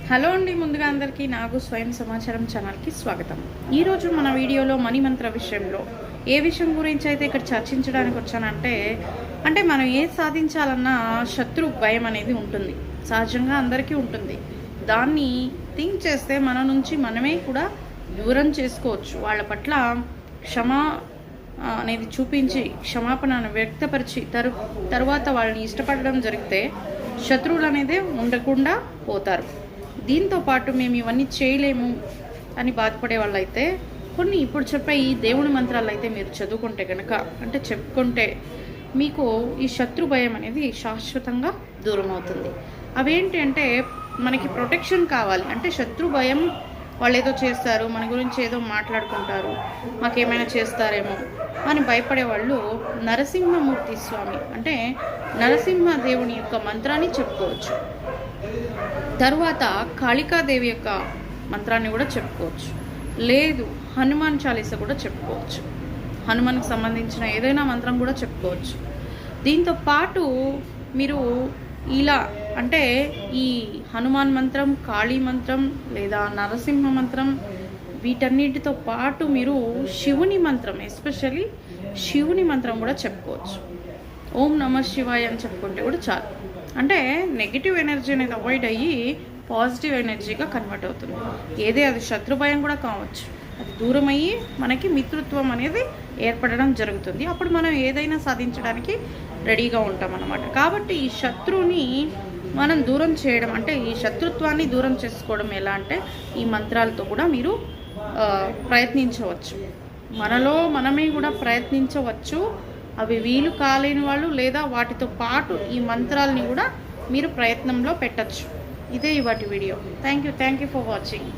Hello అండి, ముందుగా అందరికీ నాగు స్వయం సమాచారం ఛానల్కి స్వాగతం. ఈరోజు మన వీడియోలో మనీ మంత్ర విషయంలో ఏ విషయం గురించి అయితే ఇక్కడ చర్చించడానికి వచ్చానంటే మనం ఏది సాధించాలన్నా శత్రు భయం అనేది ఉంటుంది, సహజంగా అందరికీ ఉంటుంది. దాన్ని థింక్ చేస్తే మన నుంచి మనమే కూడా దూరం చేసుకోవచ్చు. వాళ్ళ పట్ల క్షమా అనేది చూపించి క్షమాపణను వ్యక్తపరిచి తర్వాత వాళ్ళని ఇష్టపడడం జరిగితే శత్రువులు అనేది ఉండకుండా పోతారు. దీంతో పాటు మేము ఇవన్నీ చేయలేము అని బాధపడే వాళ్ళైతే కొన్ని ఇప్పుడు చెప్పే ఈ దేవుని మంత్రాలు అయితే మీరు చదువుకుంటే కనుక చెప్పుకుంటే మీకు ఈ శత్రు భయం అనేది శాశ్వతంగా దూరం అవుతుంది. అవేంటి అంటే మనకి ప్రొటెక్షన్ కావాలి. శత్రు భయం, వాళ్ళు ఏదో చేస్తారు, మన గురించి ఏదో మాట్లాడుకుంటారు, మాకేమైనా చేస్తారేమో అని భయపడే వాళ్ళు నరసింహమూర్తి స్వామి నరసింహ దేవుని యొక్క మంత్రాన్ని చెప్పుకోవచ్చు. తర్వాత కాళికాదేవి యొక్క మంత్రాన్ని కూడా చెప్పుకోవచ్చు. లేదు, హనుమాన్ చాలీసా కూడా చెప్పుకోవచ్చు. హనుమాన్కి సంబంధించిన ఏదైనా మంత్రం కూడా చెప్పుకోవచ్చు. దీంతో పాటు మీరు ఇలా ఈ హనుమాన్ మంత్రం, కాళీ మంత్రం లేదా నరసింహ మంత్రం, వీటన్నిటితో పాటు మీరు శివుని మంత్రం, ఎస్పెషల్లీ శివుని మంత్రం కూడా చెప్పుకోవచ్చు. ఓం నమః శివాయ అని చెప్పుకుంటే కూడా చాలు. నెగిటివ్ ఎనర్జీ అనేది అవాయిడ్ అయ్యి పాజిటివ్ ఎనర్జీగా కన్వర్ట్ అవుతుంది. ఏదే అది శత్రు భయం కూడా కావచ్చు, అది దూరం అయ్యి మనకి మిత్రత్వం అనేది ఏర్పడడం జరుగుతుంది. అప్పుడు మనం ఏదైనా సాధించడానికి రెడీగా ఉంటాం అన్నమాట. కాబట్టి ఈ శత్రువుని మనం దూరం చేయడం, ఈ శత్రుత్వాన్ని దూరం చేసుకోవడం ఎలా ఈ మంత్రాలతో కూడా మీరు ప్రయత్నించవచ్చు. మనలో మనమే కూడా ప్రయత్నించవచ్చు. అవి వీలు కాలేని వాళ్ళు లేదా వాటితో పాటు ఈ మంత్రాలని కూడా మీరు ప్రయత్నంలో పెట్టచ్చు. ఇదే ఇవాటి video. Thank you for watching.